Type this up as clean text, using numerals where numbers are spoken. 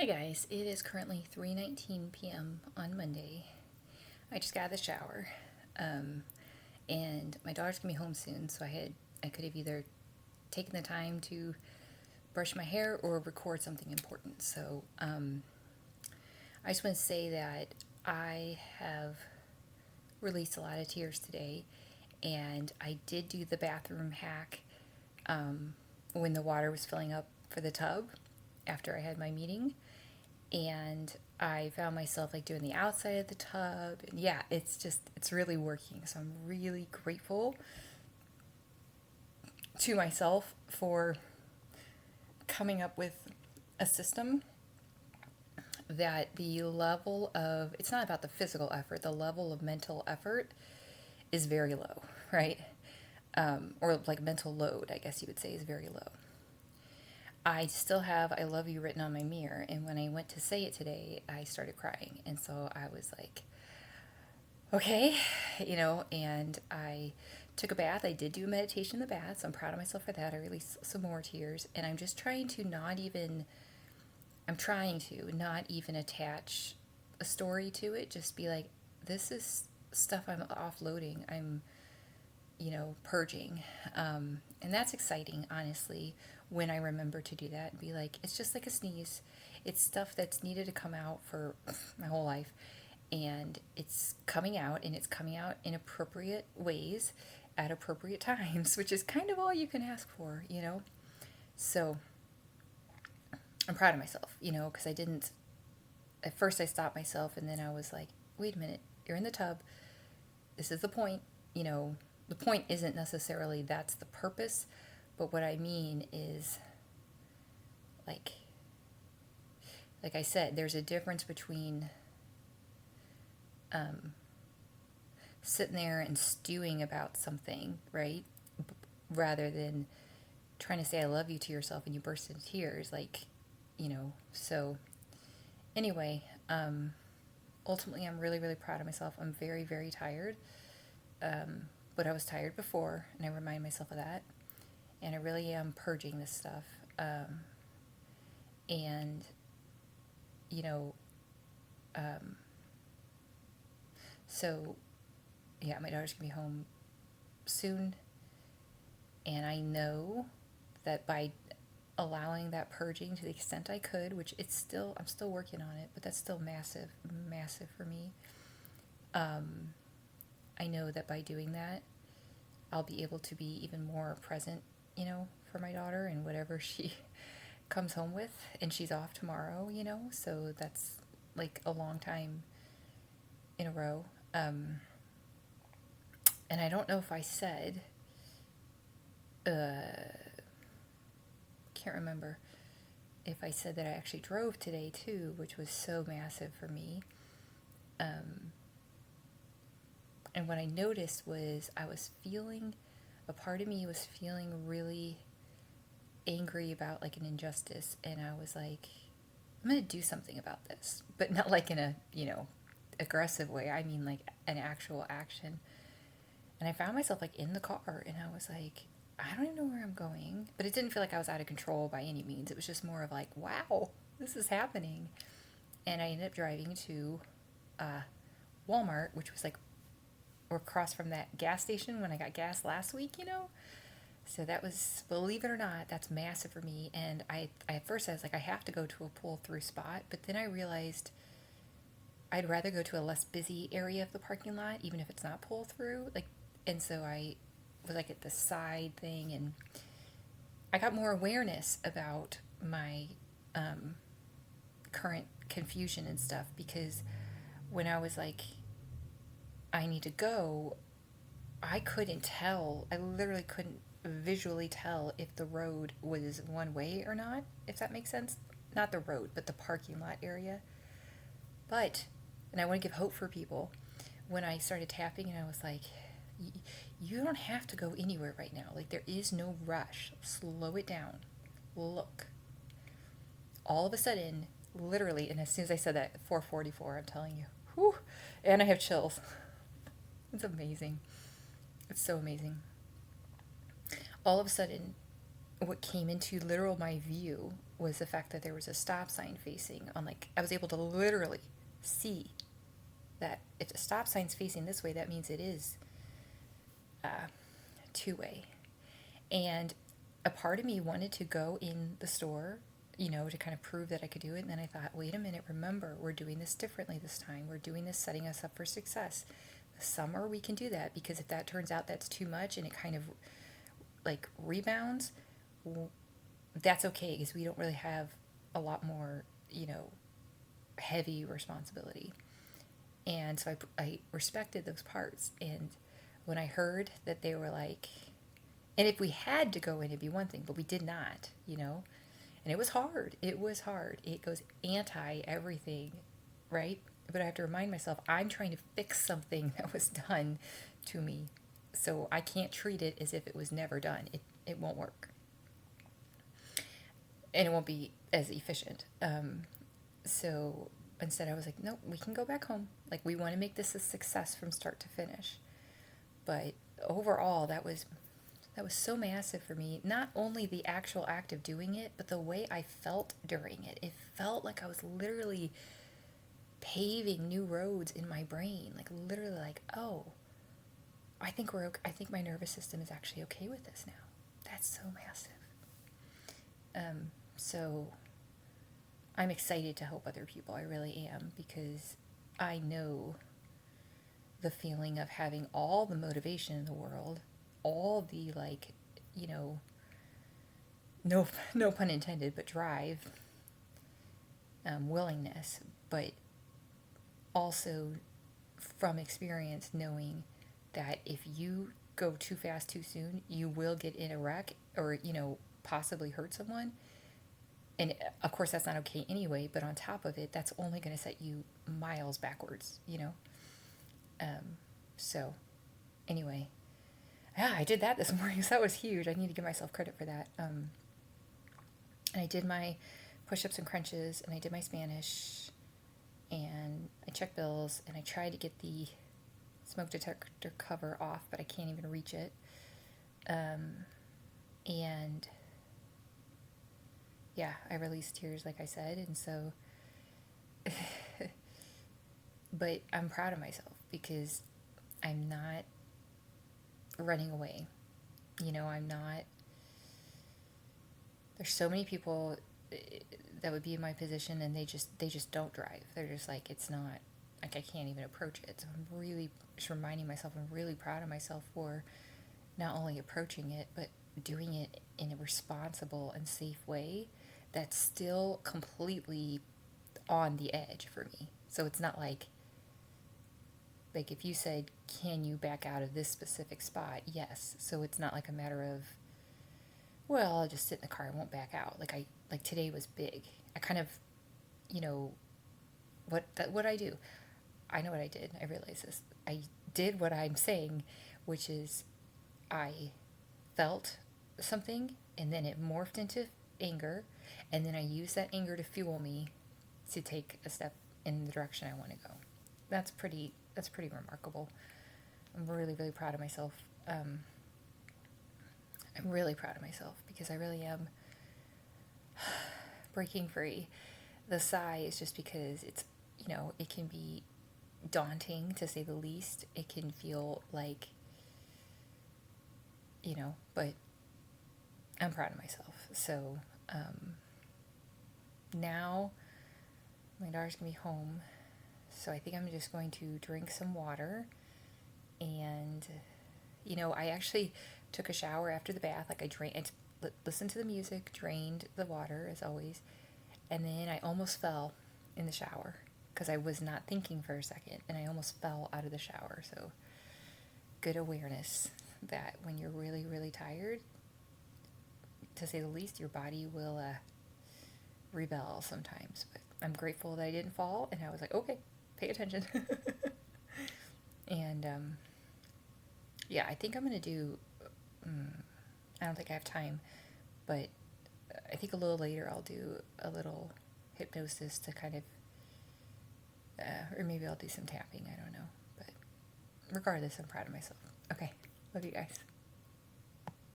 Hi guys, it is currently 3:19 p.m. on Monday. I just got out of the shower, and my daughter's gonna be home soon, so I could have either taken the time to brush my hair or record something important. So I just want to say that I have released a lot of tears today, and I did do the bathroom hack when the water was filling up for the tub after I had my meeting, and I found myself like doing the outside of the tub. And yeah, it's really working. So I'm really grateful to myself for coming up with a system that the level of, it's not about the physical effort, the level of mental effort is very low, right? Or like mental load, I guess you would say, is very low. I still have I love you written on my mirror, and when I went to say it today, I started crying. And so I was like, okay, and I took a bath. I did do a meditation in the bath, so I'm proud of myself for that. I released some more tears, and I'm just trying to not even I'm trying to not even attach a story to it. Just be like, this is stuff I'm offloading. I'm purging. And that's exciting, honestly, when I remember to do that and be like, it's just like a sneeze. It's stuff that's needed to come out for my whole life. And it's coming out, and it's coming out in appropriate ways at appropriate times, which is kind of all you can ask for. So I'm proud of myself, because I didn't, at first I stopped myself, and then I was like, wait a minute, you're in the tub. This is the point, the point isn't necessarily that's the purpose, but what I mean is like like I said, there's a difference between sitting there and stewing about something, right? Rather than trying to say I love you to yourself and you burst into tears, so anyway, ultimately I'm really, really proud of myself. I'm very, very tired. But I was tired before, and I remind myself of that. And I really am purging this stuff. And, you know, um, so yeah, my daughter's gonna be home soon. And I know that by allowing that purging to the extent I could, which I'm still working on it, but that's still massive, massive for me. I know that by doing that, I'll be able to be even more present, for my daughter and whatever she comes home with. And she's off tomorrow, so that's like a long time in a row. And I don't know if I said, can't remember if I said that I actually drove today too, which was so massive for me. And what I noticed was a part of me was feeling really angry about like an injustice. And I was like, I'm going to do something about this, but not like in a, aggressive way. I mean like an actual action. And I found myself like in the car, and I was like, I don't even know where I'm going, but it didn't feel like I was out of control by any means. It was just more of like, wow, this is happening. And I ended up driving to Walmart, which was like across from that gas station when I got gas last week. So that was, believe it or not, that's massive for me. And at first I was like, I have to go to a pull through spot, but then I realized I'd rather go to a less busy area of the parking lot, even if it's not pull through. And so I was like at the side thing, and I got more awareness about my current confusion and stuff, because when I was like, I need to go, I couldn't tell. I literally couldn't visually tell if the road was one way or not, if that makes sense. Not the road, but the parking lot area. But, and I want to give hope for people, when I started tapping and I was like, you don't have to go anywhere right now. Like, there is no rush. Slow it down. Look. All of a sudden, literally, and as soon as I said that, 4:44, I'm telling you, whew, and I have chills. It's amazing. It's so amazing. All of a sudden, what came into literal my view was the fact that there was a stop sign facing on, like, I was able to literally see that if the stop sign's facing this way, that means it is two-way. And a part of me wanted to go in the store, to kind of prove that I could do it. And then I thought, wait a minute, remember, we're doing this differently this time. We're doing this setting us up for success. The summer we can do that, because if that turns out that's too much and it kind of like rebounds, that's okay, because we don't really have a lot more, heavy responsibility. And so I respected those parts. And when I heard that they were like, and if we had to go in, it'd be one thing, but we did not, And it was hard. It was hard. It goes anti everything, right? But I have to remind myself, I'm trying to fix something that was done to me. So I can't treat it as if it was never done. It won't work. And it won't be as efficient. So instead I was like, nope, we can go back home. Like, we want to make this a success from start to finish. But overall, that was so massive for me. Not only the actual act of doing it, but the way I felt during it. It felt like I was literally paving new roads in my brain. Like, literally, like, oh, I think we're okay. I think my nervous system is actually okay with this now. That's so massive. So I'm excited to help other people. I really am, because I know the feeling of having all the motivation in the world, all the, like, no pun intended, but drive, willingness, but also from experience knowing that if you go too fast too soon, you will get in a wreck or, possibly hurt someone. And of course that's not okay anyway, but on top of it, that's only going to set you miles backwards, So anyway, I did that this morning, so that was huge. I need to give myself credit for that. And I did my push-ups and crunches, and I did my Spanish, and I checked bills, and I tried to get the smoke detector cover off, but I can't even reach it. And yeah, I released tears, like I said, and so, but I'm proud of myself because I'm not running away. I'm not, there's so many people that would be in my position and they just don't drive. They're just like, it's not, like, I can't even approach it. So I'm really just reminding myself, I'm really proud of myself for not only approaching it, but doing it in a responsible and safe way that's still completely on the edge for me. So it's not like if you said, can you back out of this specific spot? Yes. So it's not like a matter of, well, I'll just sit in the car, I won't back out. Like today was big. I kind of, what I do. I know what I did. I realize this. I did what I'm saying, which is I felt something and then it morphed into anger, and then I used that anger to fuel me to take a step in the direction I want to go. That's pretty remarkable. I'm really, really proud of myself. I'm really proud of myself because I really am breaking free. The sigh is just because it's, it can be daunting to say the least. It can feel like, but I'm proud of myself. So now my daughter's going to be home. So I think I'm just going to drink some water. And, I actually took a shower after the bath. Like, I drank, listened to the music, drained the water as always. And then I almost fell in the shower because I was not thinking for a second. And I almost fell out of the shower. So good awareness that when you're really, really tired, to say the least, your body will rebel sometimes. But I'm grateful that I didn't fall. And I was like, okay, pay attention. And yeah, I think I'm going to do, I don't think I have time, but I think a little later I'll do a little hypnosis to kind of, or maybe I'll do some tapping, I don't know. But regardless, I'm proud of myself. Okay, love you guys.